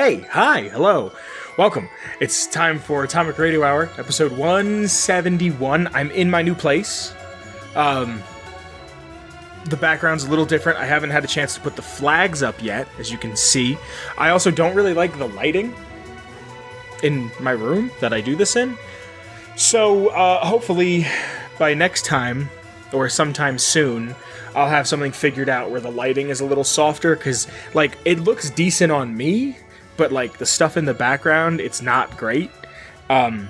Hey, hi, hello, welcome. It's time for Atomic Radio Hour, episode 171. I'm in my new place. The background's a little different. I haven't had a chance to put the flags up yet, as you can see. I also don't really like the lighting in my room that I do this in. So, hopefully, by next time, or sometime soon, I'll have something figured out where the lighting is a little softer, because, like, it looks decent on me, but, like, the stuff in the background, it's not great. But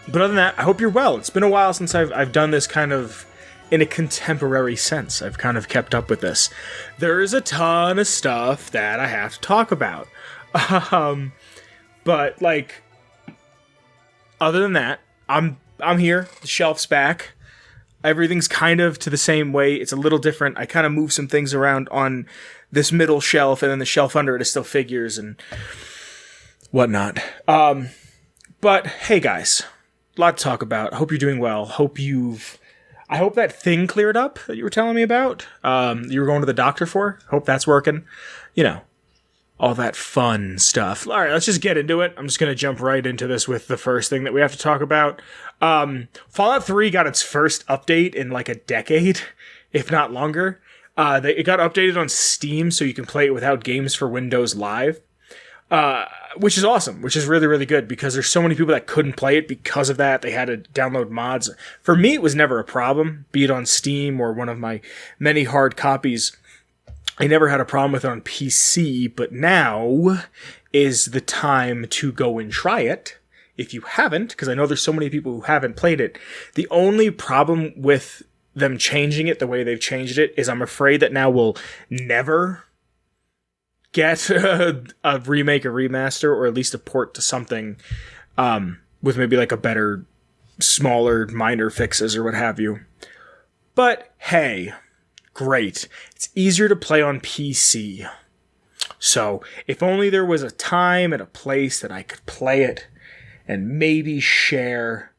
other than that, I hope you're well. It's been a while since I've done this kind of in a contemporary sense. I've kind of kept up with this. There's a ton of stuff that I have to talk about. But, like, other than that, I'm here. The shelf's back. Everything's kind of to the same way. It's a little different. I kind of move some things around on this middle shelf, and then the shelf under it is still figures and whatnot. But hey guys, a lot to talk about. Hope you're doing well. I hope that thing cleared up that you were telling me about. You were going to the doctor for. Hope that's working. You know, all that fun stuff. All right, let's just get into it. I'm just going to jump right into this with the first thing that we have to talk about. Fallout 3 got its first update in like a decade, if not longer. It got updated on Steam, so you can play it without Games for Windows Live, which is awesome, which is really, really good, because there's so many people that couldn't play it because of that. They had to download mods. For me, it was never a problem, be it on Steam or one of my many hard copies. I never had a problem with it on PC, but now is the time to go and try it. If you haven't, because I know there's so many people who haven't played it. The only problem with them changing it the way they've changed it is I'm afraid that now we'll never get a remake or remaster, or at least a port to something with maybe like a better, smaller, minor fixes or what have you. But hey, great. It's easier to play on PC. So if only there was a time and a place that I could play it and maybe share,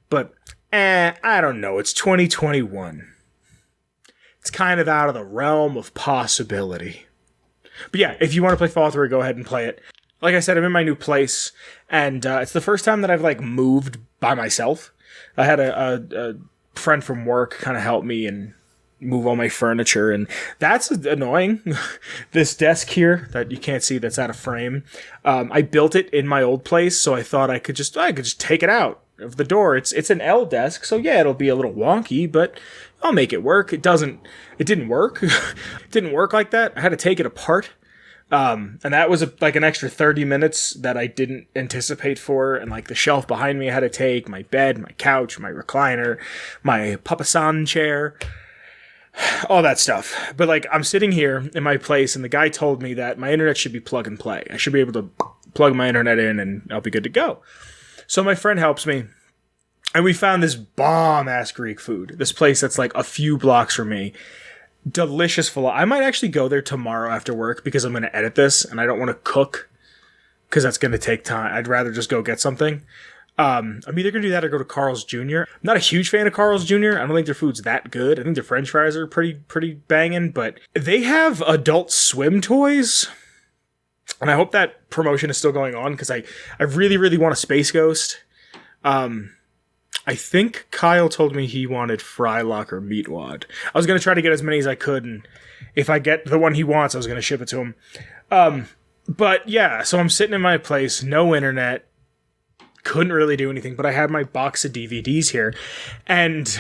but I don't know. It's 2021. It's kind of out of the realm of possibility. But yeah, if you want to play Fallout 3, go ahead and play it. Like I said, I'm in my new place, and it's the first time that I've like moved by myself. I had a friend from work kind of help me and move all my furniture, and that's annoying. This desk here that you can't see, that's out of frame. I built it in my old place, so I thought I could just take it out of the door. It's an L desk, so yeah, it'll be a little wonky, but I'll make it work. It didn't work. It didn't work like that. I had to take it apart. And that was like an extra 30 minutes that I didn't anticipate for. And like the shelf behind me I had to take, my bed, my couch, my recliner, my Papa-san chair, all that stuff. But like, I'm sitting here in my place, and the guy told me that my internet should be plug and play. I should be able to plug my internet in and I'll be good to go. So my friend helps me, and we found this bomb-ass Greek food. This place that's like a few blocks from me. Delicious falafel. I might actually go there tomorrow after work, because I'm going to edit this, and I don't want to cook, because that's going to take time. I'd rather just go get something. I'm either going to do that or go to Carl's Jr. I'm not a huge fan of Carl's Jr. I don't think their food's that good. I think their french fries are pretty banging, but they have Adult Swim toys. And I hope that promotion is still going on, because I really, really want a Space Ghost. I think Kyle told me he wanted Frylock or Meatwad. I was going to try to get as many as I could, and if I get the one he wants, I was going to ship it to him. But yeah, so I'm sitting in my place, no internet, couldn't really do anything, but I had my box of DVDs here, and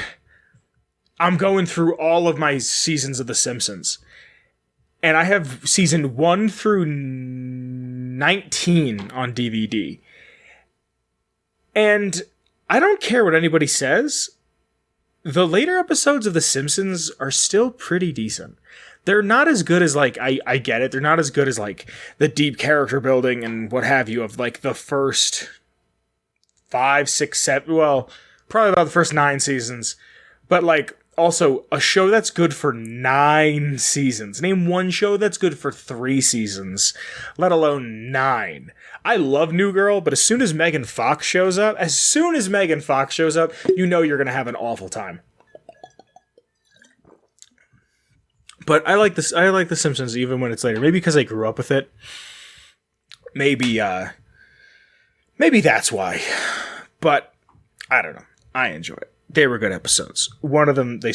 I'm going through all of my seasons of The Simpsons. And I have season 1 through 19 on DVD. And I don't care what anybody says. The later episodes of The Simpsons are still pretty decent. They're not as good as, like, I get it. They're not as good as, like, the deep character building and what have you of, like, the first 5, 6, 7, well, probably about the first 9 seasons. But, like, also, a show that's good for 9 seasons. Name one show that's good for 3 seasons, let alone 9. I love New Girl, but as soon as Megan Fox shows up, you know you're going to have an awful time. But I like this. I like The Simpsons even when it's later. Maybe because I grew up with it. maybe that's why. But I don't know. I enjoy it. They were good episodes. One of them, they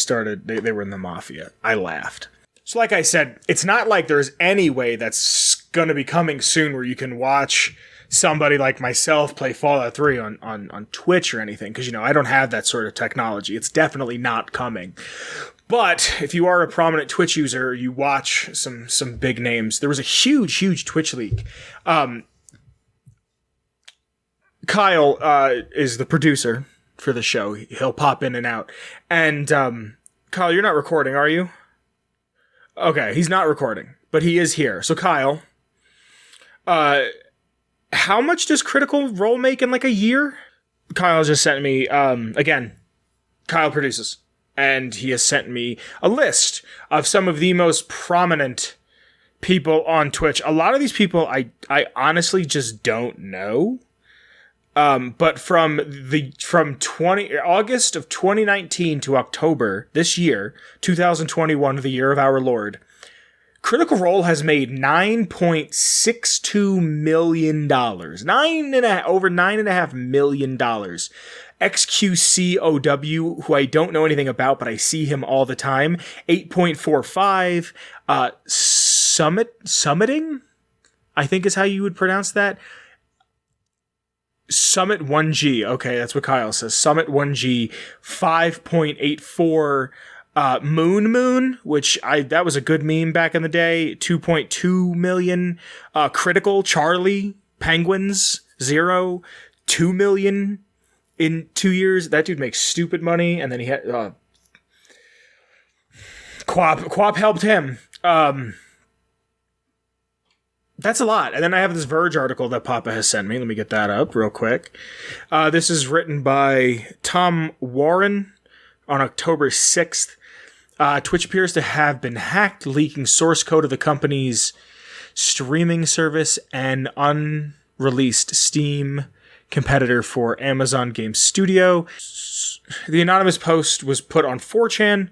were in the Mafia. I laughed. So like I said, it's not like there's any way that's going to be coming soon where you can watch somebody like myself play Fallout 3 on Twitch or anything, because, I don't have that sort of technology. It's definitely not coming. But if you are a prominent Twitch user, you watch some big names. There was a huge Twitch leak. Kyle is the producer for the show. He'll pop in and out. And Kyle, you're not recording, are you? Okay, he's not recording, but he is here. So Kyle, how much does Critical Role make in like a year? Kyle just sent me, again, Kyle produces, and he has sent me a list of some of the most prominent people on Twitch. A lot of these people I honestly just don't know. But from August of 2019 to October this year, 2021, the year of our Lord, Critical Role has made $9.62 million. Over $9.5 million. XQCOW, who I don't know anything about, but I see him all the time, 8.45. Summiting, I think is how you would pronounce that. Summit 1G. Okay, that's what Kyle says. Summit 1G, 5.84. Moon, which that was a good meme back in the day, 2.2 million. Critical Charlie, Penguins, 0, 2 million in 2 years. That dude makes stupid money. And then he had, Quap helped him. That's a lot. And then I have this Verge article that Papa has sent me. Let me get that up real quick. This is written by Tom Warren on October 6th. Twitch appears to have been hacked, leaking source code of the company's streaming service and unreleased Steam competitor for Amazon Game Studio. The anonymous post was put on 4chan,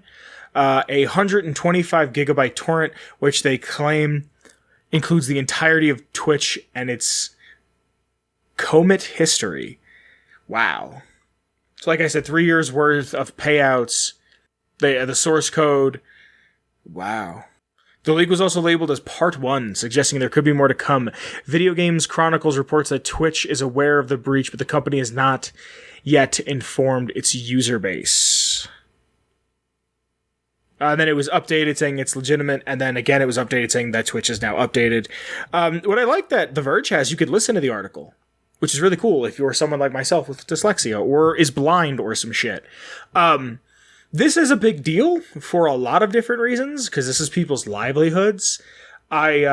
a 125 gigabyte torrent, which they claim includes the entirety of Twitch and its commit history. Wow. So like I said, 3 years worth of payouts. The source code. Wow. The leak was also labeled as Part 1, suggesting there could be more to come. Video Games Chronicles reports that Twitch is aware of the breach, but the company has not yet informed its user base. Then it was updated saying it's legitimate, and then again it was updated saying that Twitch is now updated. What I like that The Verge has, you could listen to the article, which is really cool if you're someone like myself with dyslexia or is blind or some shit. This is a big deal for a lot of different reasons, because this is people's livelihoods. I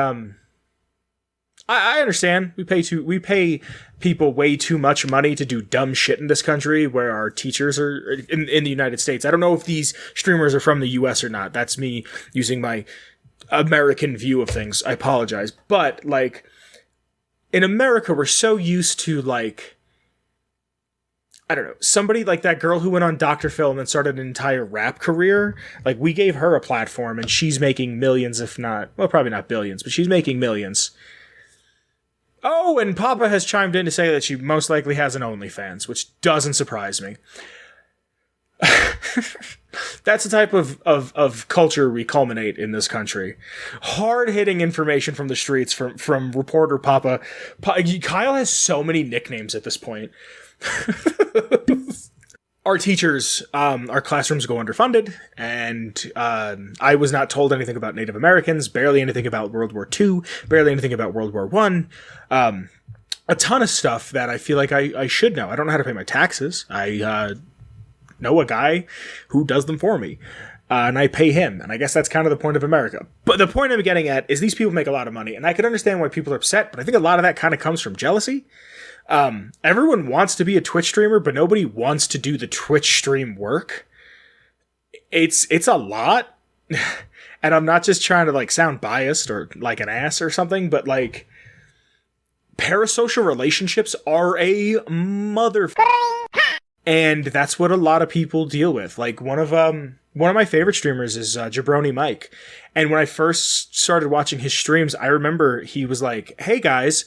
understand. We pay people way too much money to do dumb shit in this country, where our teachers are in the United States. I don't know if these streamers are from the US or not. That's me using my American view of things. I apologize. But, like, in America, we're so used to, like, I don't know, somebody like that girl who went on Dr. Phil and then started an entire rap career. Like, we gave her a platform and she's making millions, if not, well, probably not billions, but she's making millions. Oh, and Papa has chimed in to say that she most likely has an OnlyFans, which doesn't surprise me. That's the type of culture we culminate in this country. Hard-hitting information from the streets from reporter Papa. Kyle has so many nicknames at this point. Our teachers, our classrooms go underfunded, and I was not told anything about Native Americans, barely anything about World War II, barely anything about World War I. A ton of stuff that I feel like I should know. I don't know how to pay my taxes. I know a guy who does them for me, and I pay him, and I guess that's kind of the point of America. But the point I'm getting at is these people make a lot of money, and I can understand why people are upset, but I think a lot of that kind of comes from jealousy. Everyone wants to be a Twitch streamer, but nobody wants to do the Twitch stream work. It's a lot. And I'm not just trying to like sound biased or like an ass or something, but like parasocial relationships are a and that's what a lot of people deal with. Like one of my favorite streamers is Jabroni Mike. And when I first started watching his streams, I remember he was like, "Hey guys,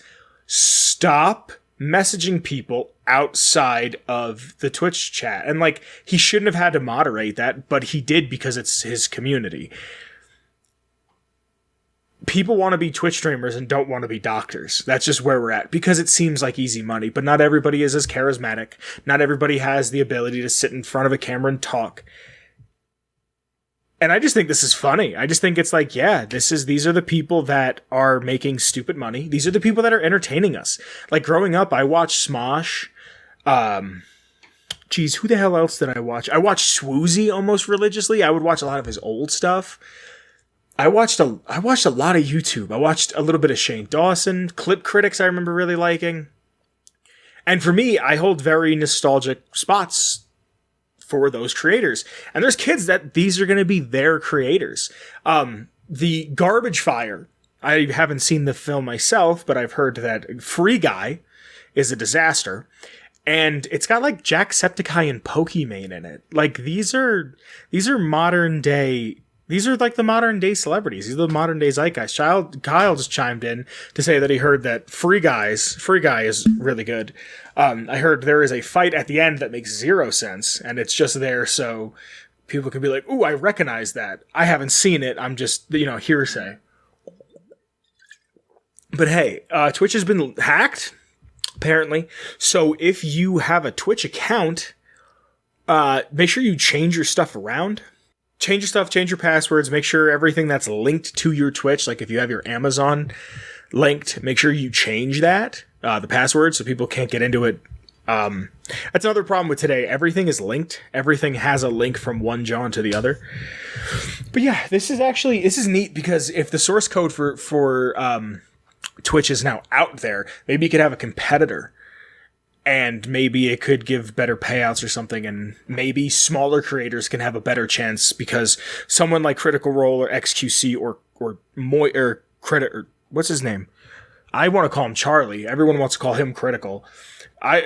stop messaging people outside of the Twitch chat. And like, he shouldn't have had to moderate that, but he did because it's his community. People want to be Twitch streamers and don't want to be doctors. That's just where we're at, because it seems like easy money, but not everybody is as charismatic. Not everybody has the ability to sit in front of a camera and talk. And I just think this is funny. I just think it's like, yeah, these are the people that are making stupid money. These are the people that are entertaining us. Like, growing up, I watched Smosh. Geez, who the hell else did I watch? I watched Swoozy almost religiously. I would watch a lot of his old stuff. I watched a lot of YouTube. I watched a little bit of Shane Dawson. Clip Critics I remember really liking. And for me, I hold very nostalgic spots for those creators. And there's kids that these are going to be their creators. The Garbage Fire, I haven't seen the film myself, but I've heard that Free Guy is a disaster. And it's got like Jacksepticeye and Pokimane in it. Like, these are modern day. These are like the modern day celebrities. These are the modern day zeitgeist. Kyle just chimed in to say that he heard that Free Guy is really good. I heard there is a fight at the end that makes zero sense, and it's just there so people can be like, ooh, I recognize that. I haven't seen it. I'm just, hearsay. But hey, Twitch has been hacked, apparently. So if you have a Twitch account, make sure you change your stuff around. Change your stuff, change your passwords, make sure everything that's linked to your Twitch, like if you have your Amazon linked, make sure you change that, the password, so people can't get into it. That's another problem with today. Everything is linked. Everything has a link from one John to the other. But yeah, this is neat, because if the source code for Twitch is now out there, maybe you could have a competitor. And maybe it could give better payouts or something, and maybe smaller creators can have a better chance, because someone like Critical Role or XQC or Credit, or what's his name? I want to call him Charlie. Everyone wants to call him Critical. I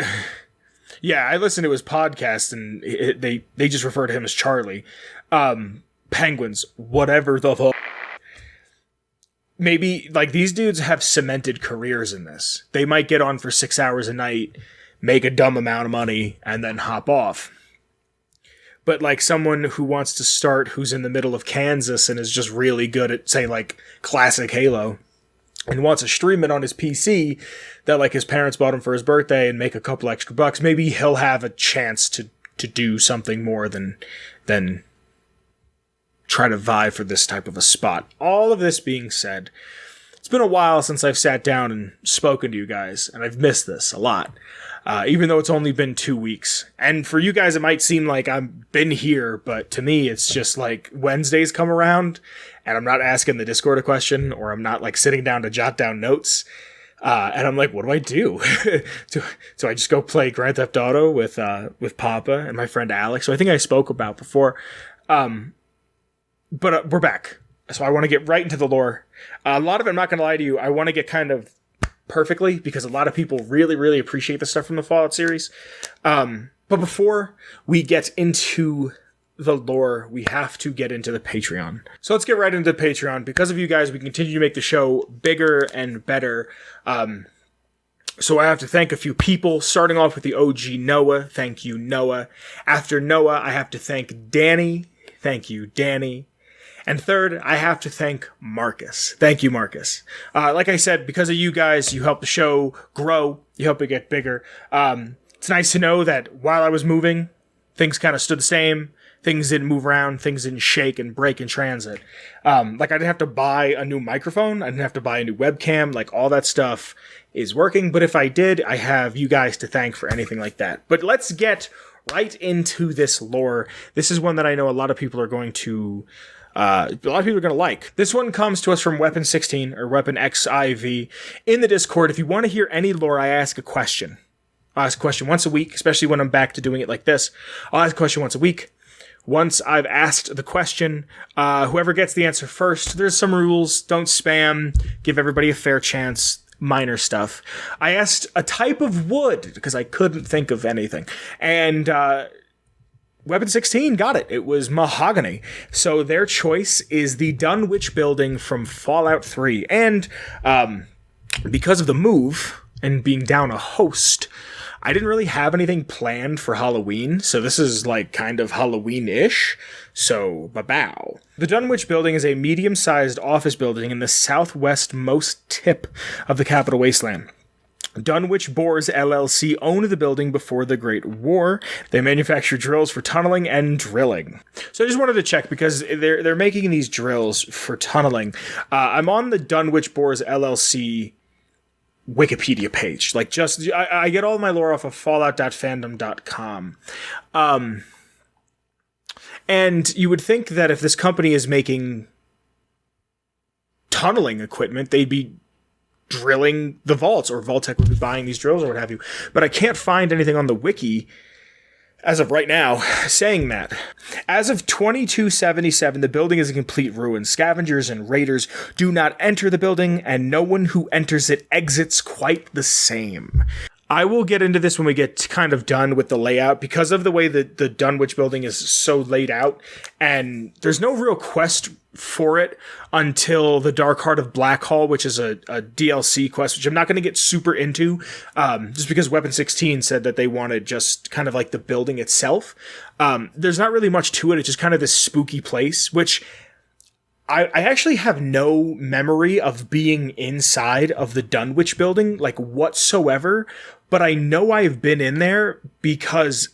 listened to his podcast, and they just refer to him as Charlie. Penguins, whatever the fuck. Maybe, like, these dudes have cemented careers in this. They might get on for 6 hours a night, make a dumb amount of money, and then hop off. But like someone who wants to start, who's in the middle of Kansas and is just really good at, say, like, classic Halo, and wants to stream it on his PC that, like, his parents bought him for his birthday and make a couple extra bucks, maybe he'll have a chance to do something more than try to vie for this type of a spot. All of this being said, it's been a while since I've sat down and spoken to you guys, and I've missed this a lot. Even though it's only been 2 weeks. And for you guys, it might seem like I've been here, but to me, it's just like Wednesdays come around, and I'm not asking the Discord a question, or I'm not like sitting down to jot down notes. And I'm like, what do I do? Do I just go play Grand Theft Auto with Papa and my friend Alex, who I think I spoke about before? But we're back. So I want to get right into the lore. A lot of it, I'm not going to lie to you, I want to get kind of perfectly, because a lot of people really, really appreciate the stuff from the Fallout series. But before we get into the lore, we have to get into the Patreon. So let's get right into the Patreon. Because of you guys, we continue to make the show bigger and better. So I have to thank a few people, starting off with the OG Noah. Thank you, Noah. After Noah, I have to thank Danny. Thank you, Danny. And third, I have to thank Marcus. Thank you, Marcus. Like I said, because of you guys, you help the show grow. You help it get bigger. It's nice to know that while I was moving, things kind of stood the same. Things didn't move around. Things didn't shake and break in transit. Like, I didn't have to buy a new microphone. I didn't have to buy a new webcam. Like, all that stuff is working. But if I did, I have you guys to thank for anything like that. But let's get right into this lore. This is one that I know a lot of people are going to... a lot of people are going to like. This one comes to us from Weapon 16, or Weapon XIV, in the Discord. If you want to hear any lore, I ask a question. I'll ask a question once a week, especially when I'm back to doing it like this. I'll ask a question once a week. Once I've asked the question, whoever gets the answer first, there's some rules. Don't spam. Give everybody a fair chance. Minor stuff. I asked a type of wood, because I couldn't think of anything. And, Weapon 16 got it. It was mahogany. So their choice is the Dunwich building from Fallout 3. And because of the move and being down a host, I didn't really have anything planned for Halloween, so this is like kind of Halloween-ish, so ba-bow. The Dunwich Building is a medium-sized office building in the southwestmost tip of the Capital Wasteland. Dunwich Boars LLC owned the building before the Great War. They manufacture drills for tunneling and drilling. So I just wanted to check because they're making these drills for tunneling. I'm on the Dunwich Boars LLC Wikipedia page. Like, just I get all my lore off of fallout.fandom.com. And you would think that if this company is making tunneling equipment, they'd be drilling the vaults, or Vault-Tec would be buying these drills or what have you. But I can't find anything on the wiki as of right now saying that. As of 2277, the building is a complete ruin. Scavengers and raiders do not enter the building, and no one who enters it exits quite the same. I will get into this when we get kind of done with the layout, because of the way that the Dunwich Building is so laid out, and there's no real quest for it until the Dark Heart of Blackhall, which is a DLC quest, which I'm not going to get super into, just because Weapon 16 said that they wanted just kind of like the building itself. There's not really much to it. It's just kind of this spooky place, which I actually have no memory of being inside of the Dunwich Building, like whatsoever, but I know I've been in there because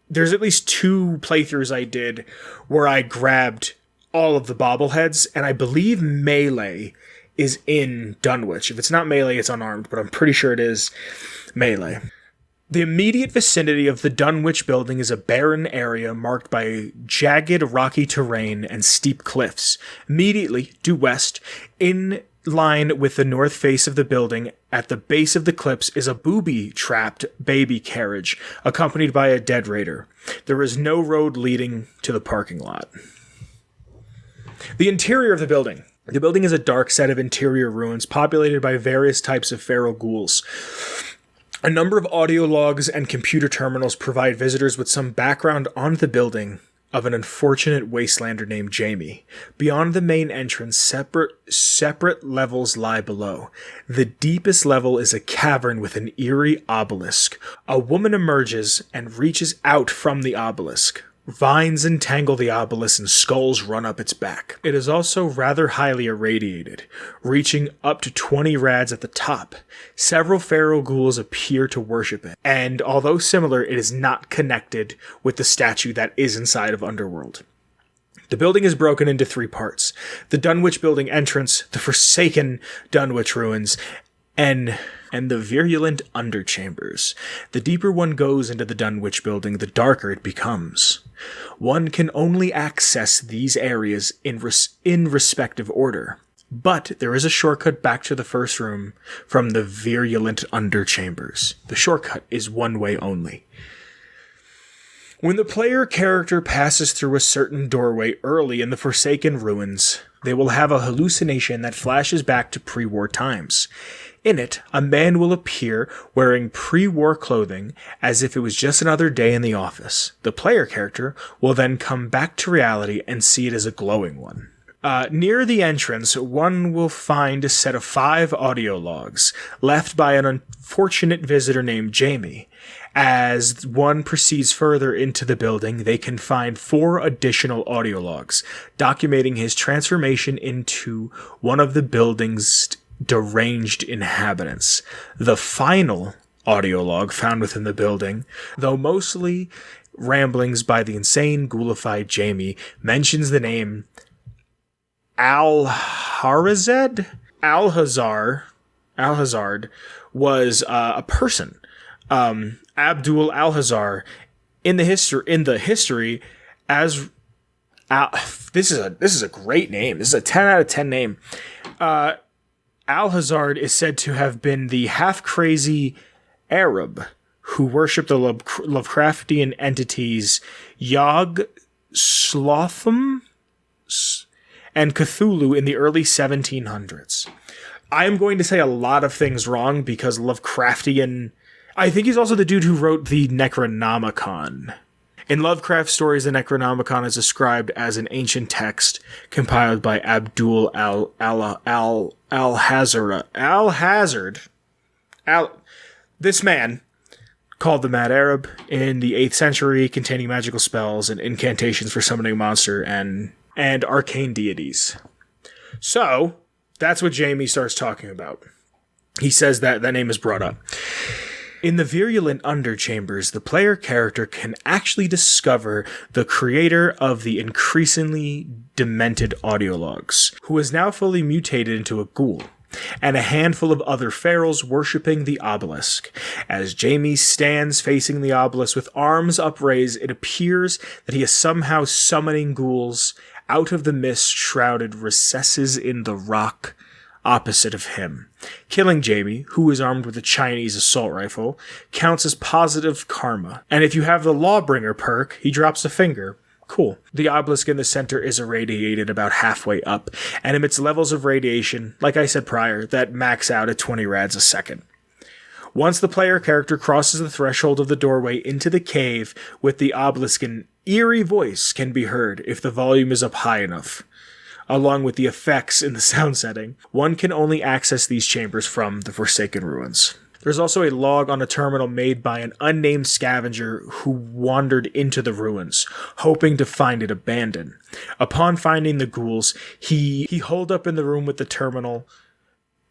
there's at least 2 playthroughs I did where I grabbed all of the bobbleheads, and I believe Melee is in Dunwich. If it's not Melee, it's Unarmed, but I'm pretty sure it is Melee. The immediate vicinity of the Dunwich Building is a barren area marked by jagged, rocky terrain and steep cliffs. Immediately due west, in line with the north face of the building, at the base of the cliffs is a booby-trapped baby carriage, accompanied by a dead raider. There is no road leading to the parking lot. The interior of the building. The building is a dark set of interior ruins populated by various types of feral ghouls. A number of audio logs and computer terminals provide visitors with some background on the building of an unfortunate wastelander named Jamie. Beyond the main entrance, separate levels lie below. The deepest level is a cavern with an eerie obelisk. A woman emerges and reaches out from the obelisk. Vines entangle the obelisk and skulls run up its back. It is also rather highly irradiated, reaching up to 20 rads at the top. Several feral ghouls appear to worship it, and although similar, it is not connected with the statue that is inside of Underworld. The building is broken into 3 parts. The Dunwich Building entrance, the forsaken Dunwich ruins, and the virulent underchambers. The deeper one goes into the Dunwich Building, the darker it becomes. One can only access these areas in respective order, but there is a shortcut back to the first room from the virulent underchambers. The shortcut is one way only. When the player character passes through a certain doorway early in the Forsaken Ruins, they will have a hallucination that flashes back to pre-war times. In it, a man will appear wearing pre-war clothing as if it was just another day in the office. The player character will then come back to reality and see it as a glowing one. Near the entrance, one will find a set of 5 audio logs left by an unfortunate visitor named Jamie. As one proceeds further into the building, they can find 4 additional audio logs documenting his transformation into one of the building's deranged inhabitants. The final audio log found within the building, though mostly ramblings by the insane ghoulified Jamie, mentions the name Alhazard was a person. Abdul Alhazar in the history as this is a great name. This is a 10 out of 10 name. Alhazard is said to have been the half-crazy Arab who worshipped the Lovecraftian entities Yog Slotham and Cthulhu in the early 1700s. I am going to say a lot of things wrong because Lovecraftian... I think he's also the dude who wrote the Necronomicon. In Lovecraft stories, the Necronomicon is described as an ancient text compiled by Abdul Alhazard. This man, called the Mad Arab, in the 8th century, containing magical spells and incantations for summoning monster and arcane deities. So, that's what Jamie starts talking about. He says that name is brought up. In the virulent underchambers, the player character can actually discover the creator of the increasingly demented audio logs, who is now fully mutated into a ghoul, and a handful of other ferals worshipping the obelisk. As Jamie stands facing the obelisk with arms upraised, it appears that he is somehow summoning ghouls out of the mist-shrouded recesses in the rock opposite of him. Killing Jamie, who is armed with a Chinese assault rifle, counts as positive karma. And if you have the Lawbringer perk, he drops a finger. Cool. The obelisk in the center is irradiated about halfway up, and emits levels of radiation, like I said prior, that max out at 20 rads a second. Once the player character crosses the threshold of the doorway into the cave with the obelisk, an eerie voice can be heard if the volume is up high enough. Along with the effects in the sound setting, one can only access these chambers from the Forsaken Ruins. There's also a log on a terminal made by an unnamed scavenger who wandered into the ruins, hoping to find it abandoned. Upon finding the ghouls, he holed up in the room with the terminal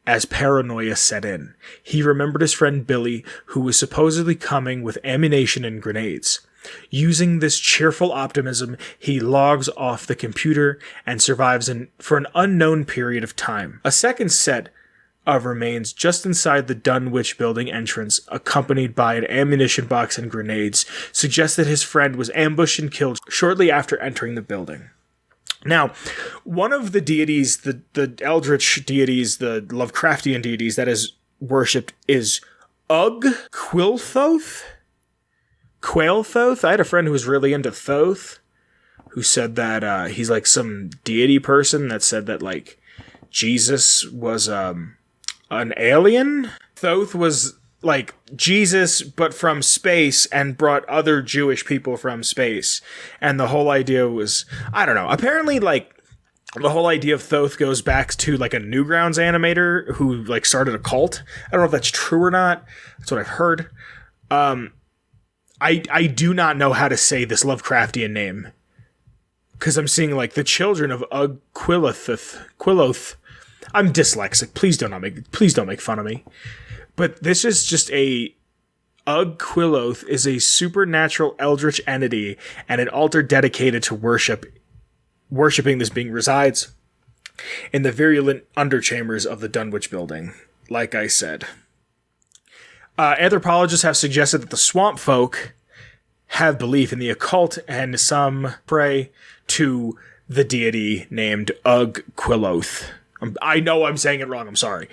as paranoia set in. He remembered his friend Billy, who was supposedly coming with ammunition and grenades. Using this cheerful optimism, he logs off the computer and survives for an unknown period of time. A second set of remains just inside the Dunwich building entrance, accompanied by an ammunition box and grenades, suggests that his friend was ambushed and killed shortly after entering the building. Now, one of the deities, the eldritch deities, the Lovecraftian deities that is worshipped is Ugg Quilthoth? Quailthoth? I had a friend who was really into Thoth, who said that he's like some deity person that said that like Jesus was an alien. Thoth was like Jesus, but from space, and brought other Jewish people from space. And the whole idea was, I don't know, apparently like the whole idea of Thoth goes back to like a Newgrounds animator who like started a cult. I don't know if that's true or not. That's what I've heard. I do not know how to say this Lovecraftian name, because I'm seeing like the children of Quilloth. I'm dyslexic. Please don't make fun of me. But this is just Quilloth is a supernatural eldritch entity and an altar dedicated to worshipping this being resides in the virulent underchambers of the Dunwich building. Like I said. Anthropologists have suggested that the swamp folk have belief in the occult, and some pray to the deity named Ugg Quilloth. I know I'm saying it wrong, I'm sorry.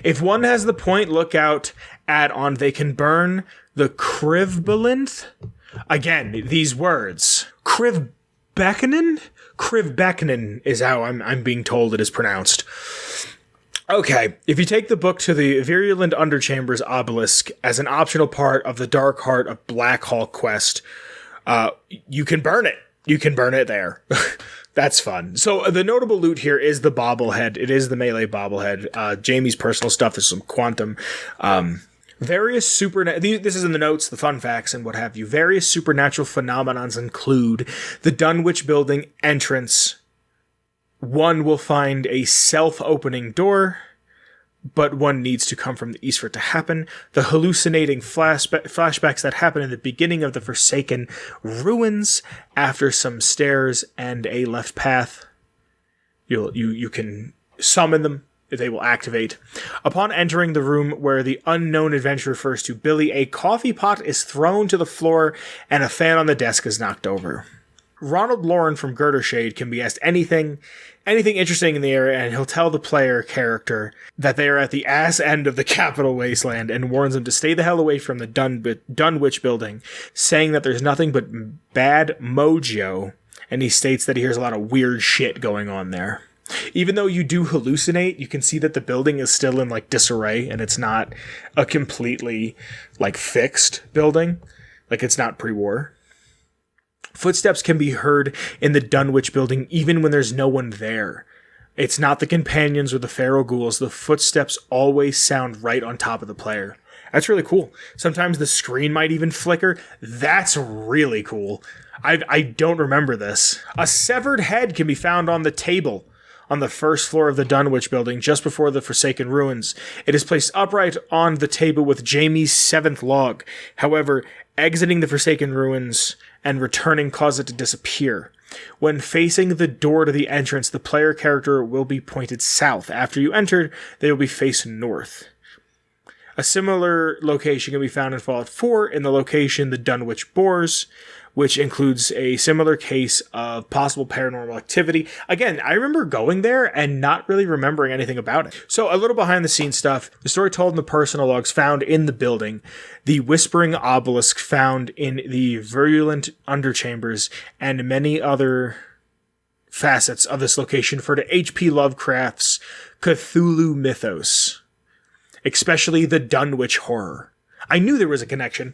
If one has the Point Lookout add-on, they can burn the Crivbalinth. Again, these words. Crivbeckenin? Crivbeckenin is how I'm being told it is pronounced. Okay, if you take the book to the Virulent Underchambers Obelisk as an optional part of the Dark Heart of Blackhall quest, you can burn it. You can burn it there. That's fun. So the notable loot here is the bobblehead. It is the melee bobblehead. Jamie's personal stuff. There's some quantum. This is in the notes, the fun facts and what have you. Various supernatural phenomenons include the Dunwich building entrance. One will find a self-opening door, but one needs to come from the east for it to happen. The hallucinating flashbacks that happen in the beginning of the Forsaken Ruins after some stairs and a left path. You can summon them. They will activate. Upon entering the room where the unknown adventurer refers to Billy, a coffee pot is thrown to the floor and a fan on the desk is knocked over. Ronald Lauren from Girdershade can be asked anything interesting in the area, and he'll tell the player character that they are at the ass end of the Capital Wasteland and warns them to stay the hell away from the Dunwich building, saying that there's nothing but bad mojo, and he states that he hears a lot of weird shit going on there. Even though you do hallucinate, you can see that the building is still in like disarray, and it's not a completely like fixed building. Like it's not pre-war. Footsteps can be heard in the Dunwich building even when there's no one there. It's not the companions or the feral ghouls. The footsteps always sound right on top of the player. That's really cool. Sometimes the screen might even flicker. That's really cool. I don't remember this. A severed head can be found on the table on the first floor of the Dunwich building, just before the Forsaken Ruins. It is placed upright on the table with Jamie's seventh log. However, exiting the Forsaken Ruins and returning cause it to disappear. When facing the door to the entrance, the player character will be pointed south. After you enter, they will be facing north. A similar location can be found in Fallout 4 in the location the Dunwich Boars, which includes a similar case of possible paranormal activity. Again, I remember going there and not really remembering anything about it. So a little behind the scenes stuff. The story told in the personal logs found in the building, the Whispering Obelisk found in the Virulent Underchambers, and many other facets of this location refer to H.P. Lovecraft's Cthulhu mythos, especially the Dunwich Horror. I knew there was a connection.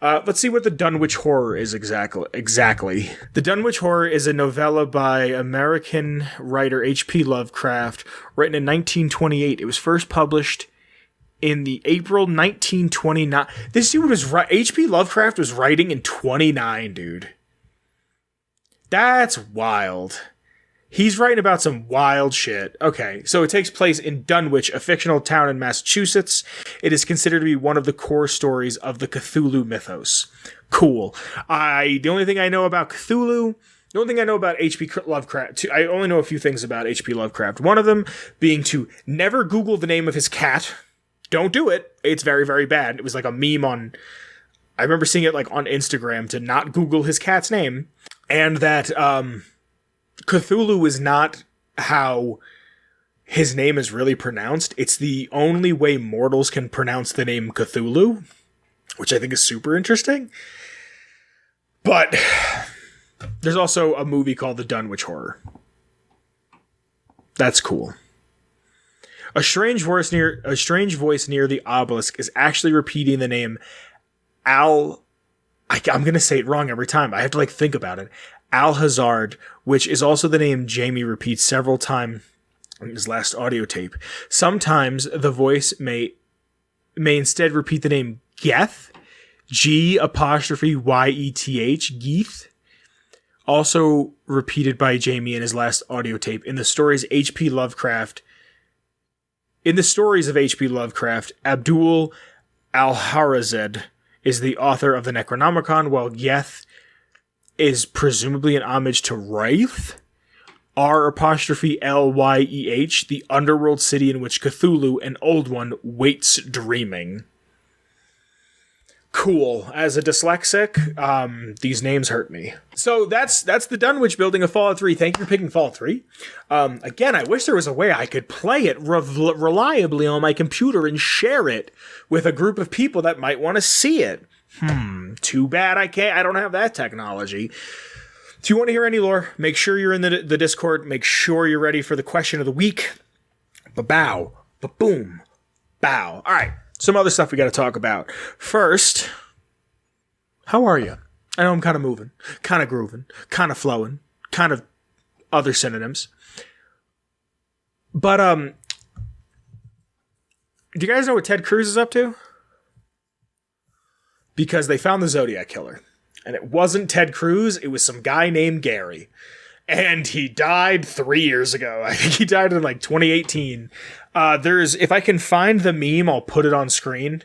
Let's see what the Dunwich Horror is exactly. The Dunwich Horror is a novella by American writer H.P. Lovecraft, written in 1928. It was first published in the April 1929. This dude was H.P. Lovecraft was writing in 29, dude. That's wild. He's writing about some wild shit. Okay, so it takes place in Dunwich, a fictional town in Massachusetts. It is considered to be one of the core stories of the Cthulhu mythos. Cool. The only thing I know about Cthulhu, the only thing I know about H.P. Lovecraft, I only know a few things about H.P. Lovecraft. One of them being to never Google the name of his cat. Don't do it. It's very, very bad. It was like a meme on, I remember seeing it like on Instagram, to not Google his cat's name. And that, Cthulhu is not how his name is really pronounced. It's the only way mortals can pronounce the name Cthulhu, which I think is super interesting. But there's also a movie called The Dunwich Horror. That's cool. A strange voice near the obelisk is actually repeating the name I'm going to say it wrong every time. I have to think about it. Alhazard, which is also the name Jamie repeats several times in his last audio tape. Sometimes the voice may instead repeat the name Geth, G''Yeth, Geeth, also repeated by Jamie in his last audio tape. In the stories of H.P. Lovecraft, Abdul Alharazed is the author of the Necronomicon, while Geth is presumably an homage to Wraith, R''Lyeh, the underworld city in which Cthulhu, an old one, waits dreaming. Cool. As a dyslexic, these names hurt me. So that's the Dunwich building of Fallout 3. Thank you for picking Fallout 3. Again, I wish there was a way I could play it reliably on my computer and share it with a group of people that might want to see it. Too bad I don't have that technology. If you want to hear any lore, make sure you're in the Discord. Make sure you're ready for the question of the week. Ba-bow. Ba-boom. Bow. All right. Some other stuff we got to talk about. First, how are you? I know I'm kind of moving, kind of grooving, kind of flowing, kind of other synonyms. But, do you guys know what Ted Cruz is up to? Because they found the Zodiac Killer. And it wasn't Ted Cruz, it was some guy named Gary. And he died 3 years ago. I think he died in 2018. If I can find the meme, I'll put it on screen.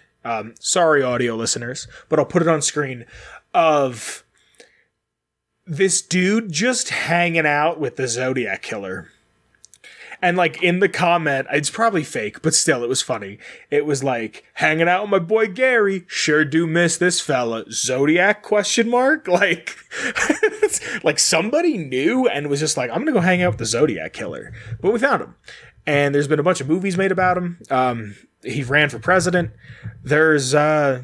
Sorry, audio listeners, but I'll put it on screen of this dude just hanging out with the Zodiac Killer. And in the comment, it's probably fake, but still, it was funny. It was hanging out with my boy Gary. Sure do miss this fella. Zodiac ? Somebody knew and was just I'm going to go hang out with the Zodiac Killer. But we found him. And there's been a bunch of movies made about him. He ran for president. There's, I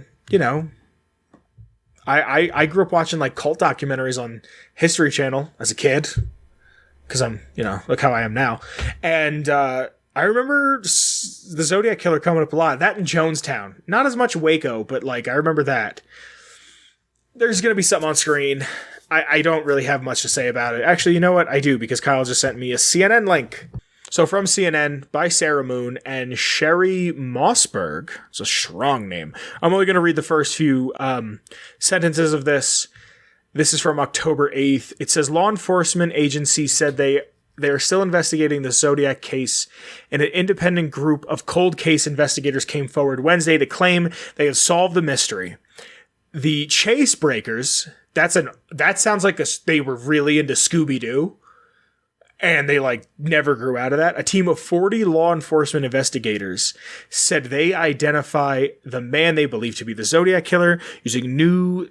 grew up watching cult documentaries on History Channel as a kid. Because I'm, look how I am now. And I remember the Zodiac Killer coming up a lot. That in Jonestown. Not as much Waco, but I remember that. There's going to be something on screen. I don't really have much to say about it. Actually, you know what? I do, because Kyle just sent me a CNN link. So from CNN by Sarah Moon and Sherry Mossberg. It's a strong name. I'm only going to read the first few sentences of this. This is from October 8th. It says, law enforcement agencies said they are still investigating the Zodiac case, and an independent group of cold case investigators came forward Wednesday to claim they have solved the mystery. The Chase Breakers, that sounds like they were really into Scooby-Doo, and they never grew out of that. A team of 40 law enforcement investigators said they identify the man they believe to be the Zodiac killer using new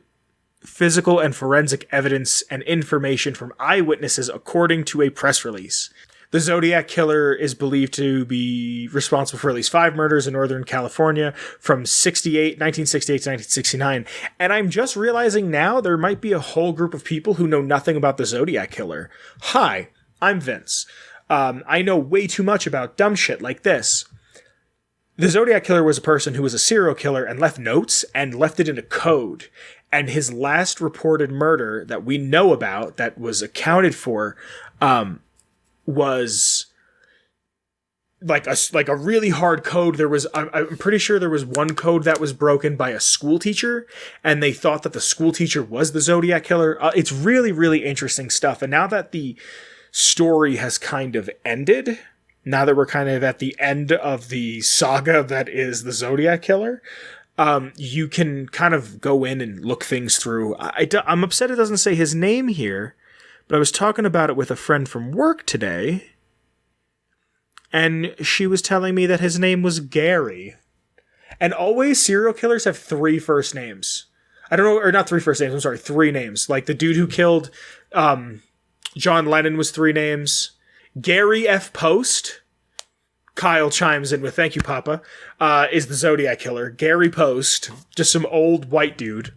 physical and forensic evidence and information from eyewitnesses, according to a press release. The Zodiac killer is believed to be responsible for at least 5 murders in Northern California from 1968 to 1969. And I'm just realizing now there might be a whole group of people who know nothing about the Zodiac killer. Hi, I'm Vince. I know way too much about dumb shit like this. The Zodiac killer was a person who was a serial killer and left notes and left it in a code. And his last reported murder that we know about, that was accounted for, was like a really hard code. I'm pretty sure there was one code that was broken by a school teacher, and they thought that the school teacher was the Zodiac killer. It's really, really interesting stuff. And now that the story has kind of ended, now that we're kind of at the end of the saga that is the Zodiac killer, you can kind of go in and look things through. I'm upset it doesn't say his name here, but I was talking about it with a friend from work today, and she was telling me that his name was Gary. And always serial killers have 3 first names. I don't know, or not 3 first names, I'm sorry, 3 names. Like the dude who killed John Lennon was 3 names. Gary F. Post, Kyle chimes in with thank you, Papa, is the Zodiac killer. Gary Post, just some old white dude.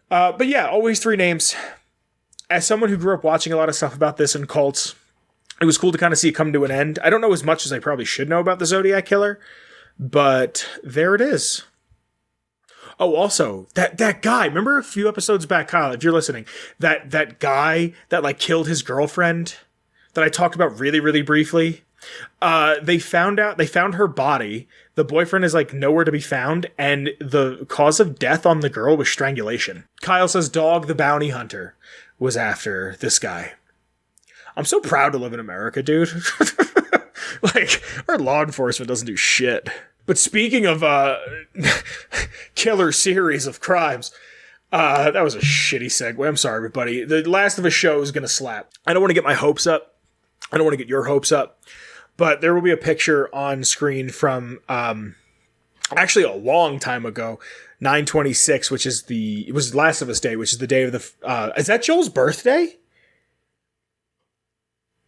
But yeah, always 3 names. As someone who grew up watching a lot of stuff about this in cults, it was cool to kind of see it come to an end. I don't know as much as I probably should know about the Zodiac killer, but there it is. Oh, also, that guy, remember a few episodes back, Kyle, if you're listening, that guy that killed his girlfriend that I talked about really, really briefly? They found her body. The boyfriend is nowhere to be found, and the cause of death on the girl was strangulation. Kyle says Dog the Bounty Hunter was after this guy. I'm so proud to live in America, dude. Our law enforcement doesn't do shit. But speaking of killer series of crimes, that was a shitty segue. I'm sorry, everybody. The Last of Us show is gonna slap. I don't want to get my hopes up. I don't want to get your hopes up. But there will be a picture on screen from actually a long time ago, 9/26, it was Last of Us Day, which is the day of the is that Joel's birthday?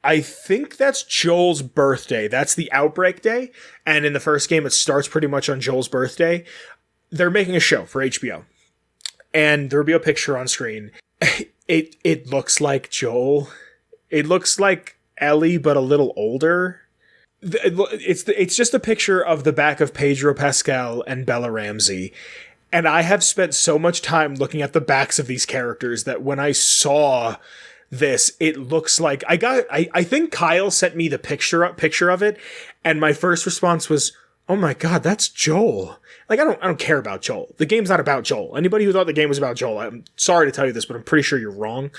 I think that's Joel's birthday. That's the outbreak day. And in the first game, it starts pretty much on Joel's birthday. They're making a show for HBO. And there'll be a picture on screen. It looks like Joel. It looks like Ellie, but a little older. It's just a picture of the back of Pedro Pascal and Bella Ramsey. And I have spent so much time looking at the backs of these characters that when I saw this, it looks like I think Kyle sent me the picture of it, and my first response was, oh my god, that's Joel. I don't care about Joel. The game's not about Joel. Anybody who thought the game was about Joel, I'm sorry to tell you this, but I'm pretty sure you're wrong.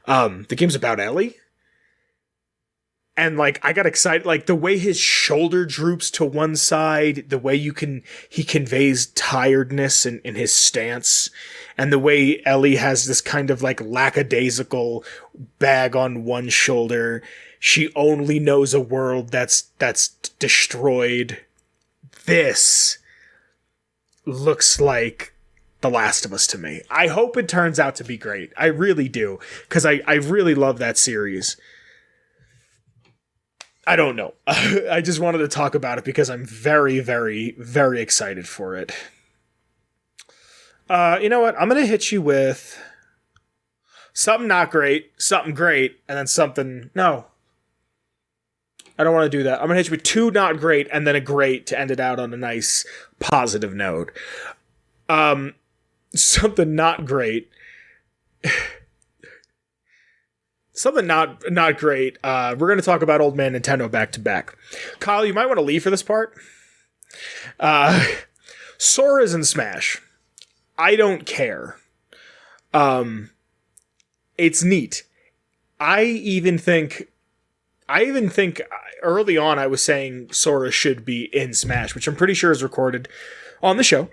The game's about Ellie. And I got excited, the way his shoulder droops to one side, the way he conveys tiredness in his stance, and the way Ellie has this kind of lackadaisical bag on one shoulder. She only knows a world that's destroyed. This looks like The Last of Us to me. I hope it turns out to be great. I really do, because I really love that series. I don't know. I just wanted to talk about it because I'm very, very, very excited for it. You know what? I'm going to hit you with something not great, something great, and then something... No. I don't want to do that. I'm going to hit you with 2 not great and then a great to end it out on a nice positive note. Something not great. Something not great. We're going to talk about Old Man Nintendo back to back. Kyle, you might want to leave for this part. Sora's in Smash. I don't care. It's neat. I even think early on I was saying Sora should be in Smash, which I'm pretty sure is recorded on the show.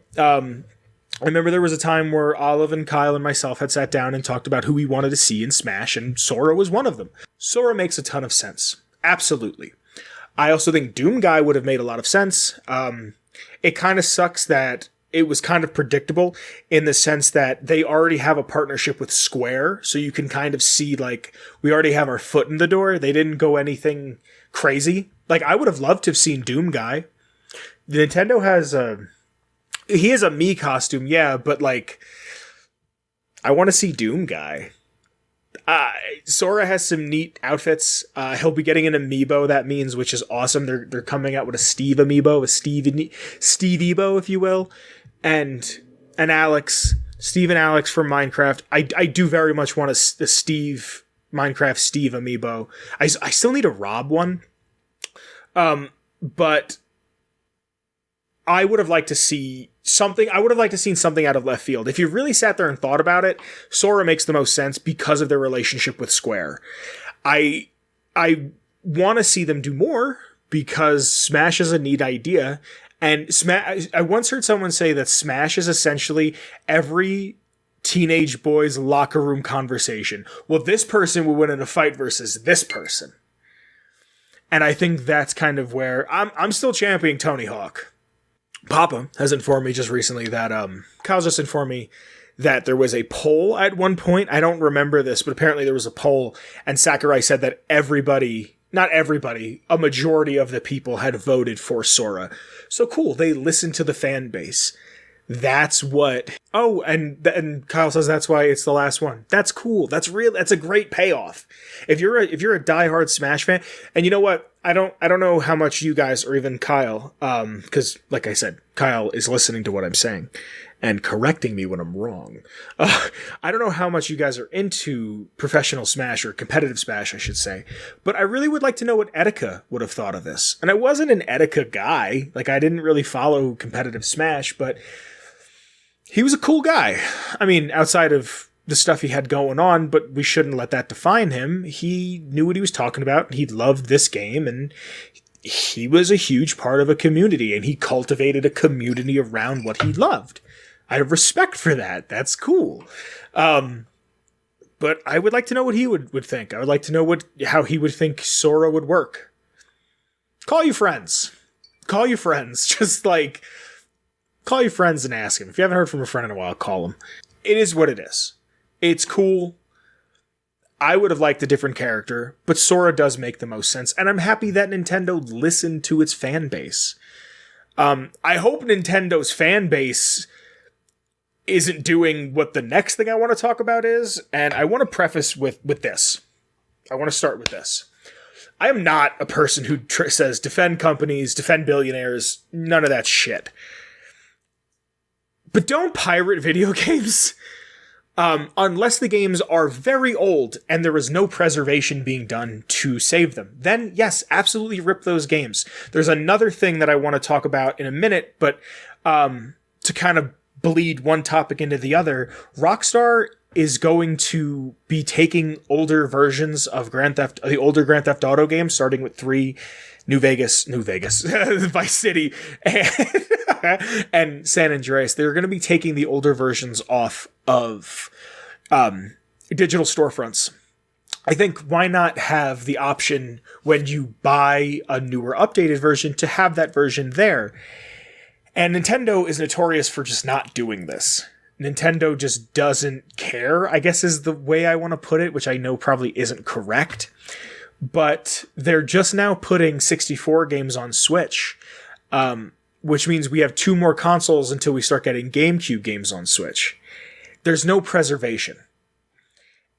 I remember there was a time where Olive and Kyle and myself had sat down and talked about who we wanted to see in Smash, and Sora was one of them. Sora makes a ton of sense. Absolutely. I also think Doom Guy would have made a lot of sense. It kind of sucks that it was kind of predictable in the sense that they already have a partnership with Square, so you can kind of see, like, we already have our foot in the door. They didn't go anything crazy. Like, I would have loved to have seen Doom Guy. Nintendo has he has a Mii costume, yeah, but, like, I want to see Doom Guy. Sora has some neat outfits. He'll be getting an amiibo, that means, which is awesome. They're coming out with a Steve amiibo, a Steve Evo, if you will, and Steve and Alex from Minecraft. I do very much want a Minecraft Steve amiibo. I still need a Rob one, but I would have liked to see something. I would have liked to seen something out of left field. If you really sat there and thought about it, Sora makes the most sense because of their relationship with Square. I want to see them do more because Smash is a neat idea. And I once heard someone say that Smash is essentially every teenage boy's locker room conversation. Well, this person will win in a fight versus this person. And I think that's kind of where I'm still championing Tony Hawk. Papa has informed me just recently that Kyle's just informed me that there was a poll at one point. I don't remember this, but apparently there was a poll, and Sakurai said that not everybody, a majority of the people had voted for Sora. So cool, they listened to the fan base. That's what. Oh, and Kyle says that's why it's the last one. That's cool. That's real. That's a great payoff. If you're a diehard Smash fan, and you know what, I don't know how much you guys, or even Kyle, because like I said, Kyle is listening to what I'm saying and correcting me when I'm wrong. I don't know how much you guys are into professional Smash, or competitive Smash, I should say, but I really would like to know what Etika would have thought of this. And I wasn't an Etika guy. Like, I didn't really follow competitive Smash, but he was a cool guy. I mean, outside of the stuff he had going on, but we shouldn't let that define him. He knew what he was talking about. He loved this game, and he was a huge part of a community, and he cultivated a community around what he loved. I have respect for that. That's cool. But I would like to know what he would think. I would like to know how he would think Sora would work. Call your friends. Just like, call your friends and ask him. If you haven't heard from a friend in a while, call him. It is what it is. It's cool. I would have liked a different character, but Sora does make the most sense, and I'm happy that Nintendo listened to its fan base. I hope Nintendo's fan base isn't doing what the next thing I want to talk about is, and I want to preface with this. I want to start with this. I am not a person who says defend companies, defend billionaires, none of that shit. But don't pirate video games unless the games are very old and there is no preservation being done to save them. Then, yes, absolutely rip those games. There's another thing that I want to talk about in a minute, but to kind of bleed one topic into the other, Rockstar is going to be taking older versions of the older Grand Theft Auto games, starting with 3, New Vegas, Vice City, and San Andreas. They're going to be taking the older versions off of digital storefronts. I think why not have the option when you buy a newer updated version to have that version there? And Nintendo is notorious for just not doing this. Nintendo just doesn't care, I guess is the way I want to put it, which I know probably isn't correct. But they're just now putting 64 games on Switch, which means we have 2 more consoles until we start getting GameCube games on Switch. There's no preservation.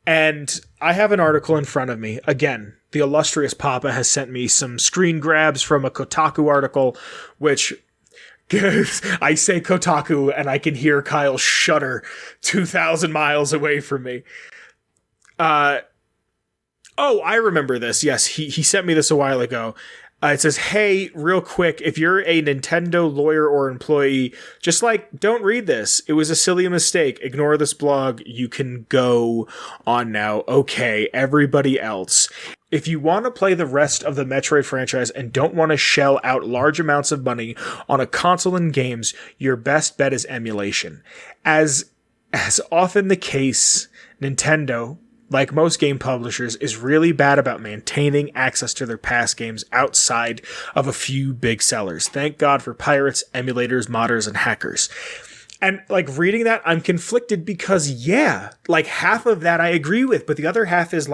And I have an article in front of me. Again, the illustrious Papa has sent me some screen grabs from a Kotaku article, which I say Kotaku and I can hear Kyle shudder 2,000 miles away from me. Oh, I remember this. Yes, he sent me this a while ago. It says, hey, real quick, if you're a Nintendo lawyer or employee, just don't read this. It was a silly mistake. Ignore this blog. You can go on now. Okay, everybody else. If you want to play the rest of the Metroid franchise and don't want to shell out large amounts of money on a console and games, your best bet is emulation. As often the case, Nintendo, like most game publishers, is really bad about maintaining access to their past games outside of a few big sellers. Thank God for pirates, emulators, modders, and hackers. And reading that, I'm conflicted because half of that I agree with, but the other half is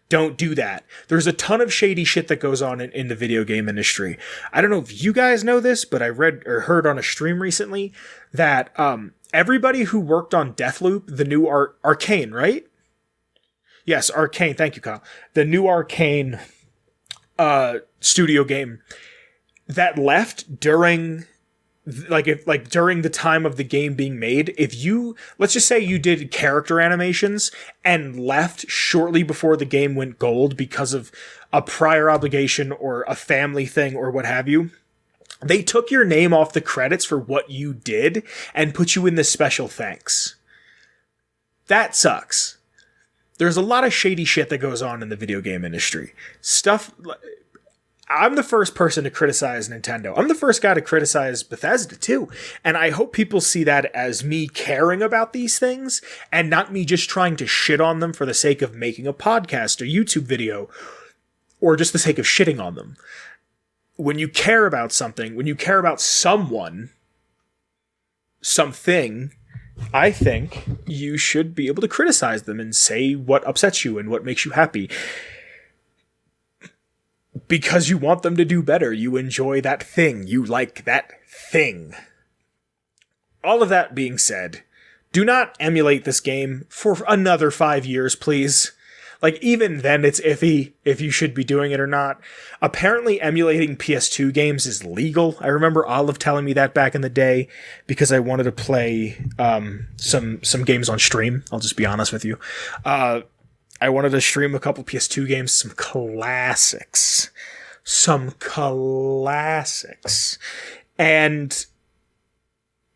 don't do that. There's a ton of shady shit that goes on in the video game industry. I don't know if you guys know this, but I read or heard on a stream recently that everybody who worked on Deathloop, the new Arcane, right? Yes, Arcane. Thank you, Kyle. The new Arcane studio game that left during during the time of the game being made. If you, let's just say you did character animations and left shortly before the game went gold because of a prior obligation or a family thing or what have you, they took your name off the credits for what you did and put you in this special thanks. That sucks. There's a lot of shady shit that goes on in the video game industry. I'm the first person to criticize Nintendo. I'm the first guy to criticize Bethesda too. And I hope people see that as me caring about these things and not me just trying to shit on them for the sake of making a podcast or YouTube video or just the sake of shitting on them. When you care about something, when you care about someone, something, I think you should be able to criticize them and say what upsets you and what makes you happy. Because you want them to do better. You enjoy that thing. You like that thing. All of that being said, do not emulate this game for another 5 years, please. Even then, it's iffy if you should be doing it or not. Apparently, emulating PS2 games is legal. I remember Olive telling me that back in the day because I wanted to play some games on stream. I'll just be honest with you. I wanted to stream a couple PS2 games, some classics. And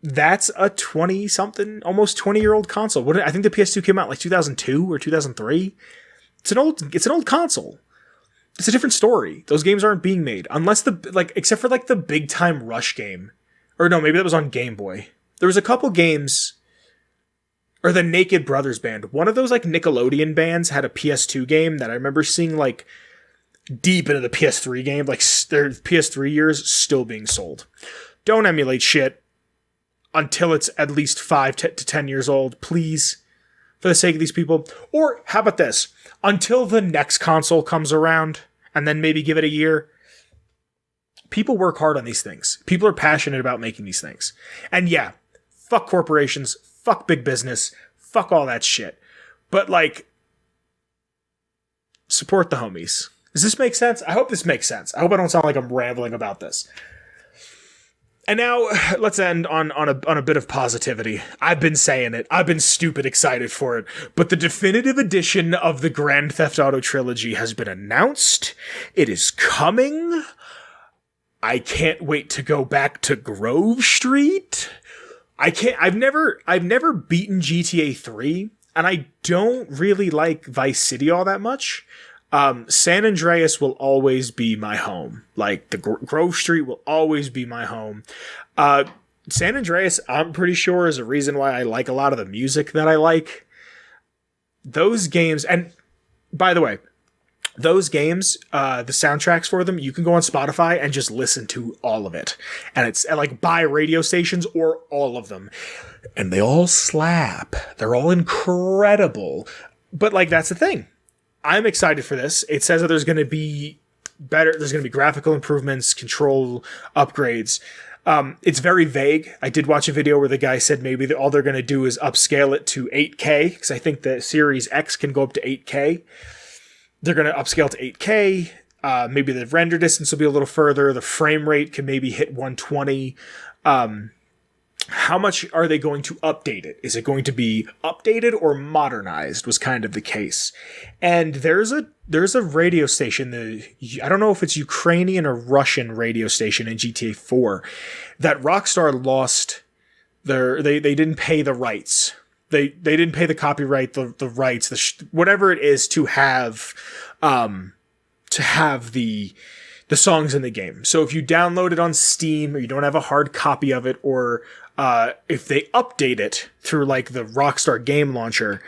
that's a 20-something, almost 20-year-old console. I think the PS2 came out 2002 or 2003. It's an old console. It's a different story. Those games aren't being made unless except for the Big Time Rush game. Or no, maybe that was on Game Boy. There was a couple games, or the Naked Brothers band. One of those Nickelodeon bands had a PS2 game that I remember seeing deep into the PS3 game, their PS3 years still being sold. Don't emulate shit until it's at least 5 to 10 years old, please, for the sake of these people. Or how about this? Until the next console comes around, and then maybe give it a year. People work hard on these things. People are passionate about making these things. And yeah, fuck corporations, fuck big business, fuck all that shit. But support the homies. Does this make sense? I hope this makes sense. I hope I don't sound like I'm rambling about this. And now, let's end on a bit of positivity. I've been saying it. I've been stupid excited for it. But the definitive edition of the Grand Theft Auto trilogy has been announced. It is coming. I can't wait to go back to Grove Street. I've never beaten GTA 3, and I don't really like Vice City all that much. San Andreas will always be my home. The Grove Street will always be my home. San Andreas, I'm pretty sure, is a reason why I like a lot of the music that I like. Those games, and by the way, those games, the soundtracks for them, you can go on Spotify and just listen to all of it. And it's by radio stations or all of them. And they all slap. They're all incredible. But that's the thing. I'm excited for this. It says that there's going to be graphical improvements, control upgrades. It's very vague. I did watch a video where the guy said maybe all they're going to do is upscale it to 8K, because I think the Series X can go up to 8K. They're going to upscale to 8K. Maybe the render distance will be a little further. The frame rate can maybe hit 120. how much are they going to update it? Is it going to be updated or modernized? Was kind of the case. And there's a radio station, I don't know if it's Ukrainian or Russian radio station in GTA 4 that Rockstar lost they didn't pay the rights. They didn't pay the copyright, the rights, whatever it is to have the songs in the game. So if you download it on Steam or you don't have a hard copy of it, or if they update it through like the Rockstar game launcher,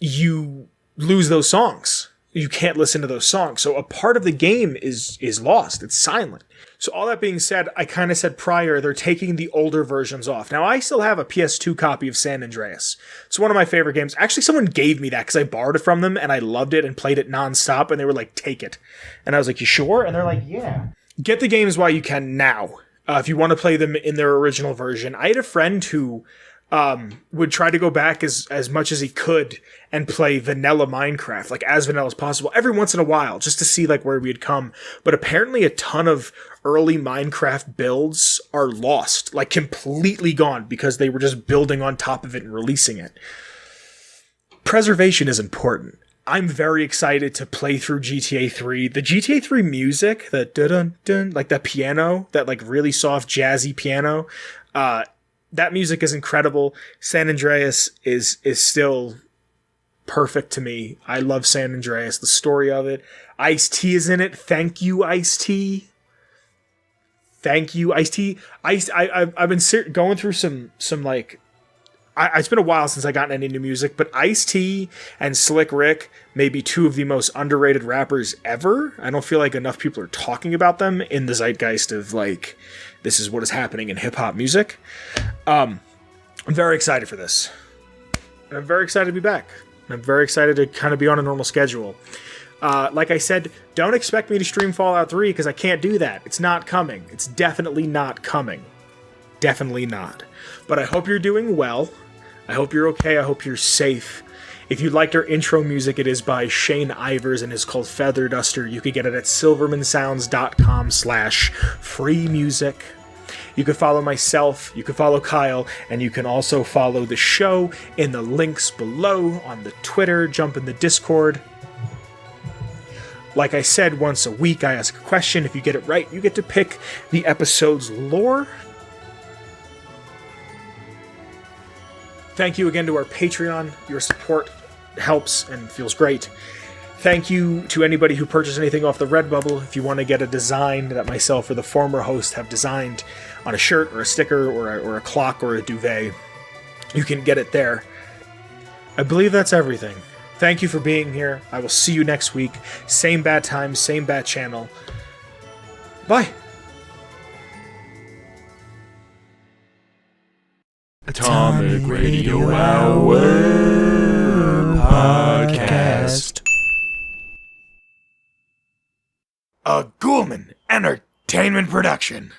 you lose those songs. You can't listen to those songs. So a part of the game is lost. It's silent. So all that being said, I kind of said prior, they're taking the older versions off. Now, I still have a PS2 copy of San Andreas. It's one of my favorite games. Actually, someone gave me that because I borrowed it from them and I loved it and played it nonstop. And they were like, take it. And I was like, you sure? And they're like, yeah. Get the games while you can now. If you want to play them in their original version. I had a friend who would try to go back as much as he could and play vanilla Minecraft, like as vanilla as possible, every once in a while, just to see like where we had come. But apparently a ton of early Minecraft builds are lost, like completely gone, because they were just building on top of it and releasing it. Preservation is important. I'm very excited to play through GTA 3. The GTA 3 music, the dun-dun-dun, like that piano, that like really soft jazzy piano, that music is incredible. San Andreas is still perfect to me. I love San Andreas, the story of it. Ice-T is in it. Thank you, Ice-T. Thank you, Ice-T. I've been going through some like... It's been a while since I gotten any new music, but Ice-T and Slick Rick may be two of the most underrated rappers ever. I don't feel like enough people are talking about them in the zeitgeist of like, this is what is happening in hip-hop music. I'm very excited for this. I'm very excited to be back. I'm very excited to kind of be on a normal schedule. Like I said, don't expect me to stream Fallout 3 because I can't do that. It's not coming. It's definitely not coming. Definitely not. But I hope you're doing well. I hope you're okay. I hope you're safe. If you liked our intro music, it is by Shane Ivers and is called Feather Duster. You can get it at silvermansounds.com/free music. You can follow myself, you can follow Kyle, and you can also follow the show in the links below on the Twitter. Jump in the Discord. Like I said, once a week I ask a question. If you get it right, you get to pick the episode's lore. Thank you again to our Patreon. Your support helps and feels great. Thank you to anybody who purchased anything off the Redbubble. If you want to get a design that myself or the former host have designed on a shirt or a sticker or a clock or a duvet, you can get it there. I believe that's everything. Thank you for being here. I will see you next week. Same bad time, same bad channel. Bye. Atomic Radio Hour Podcast. A Ghoulman Entertainment production.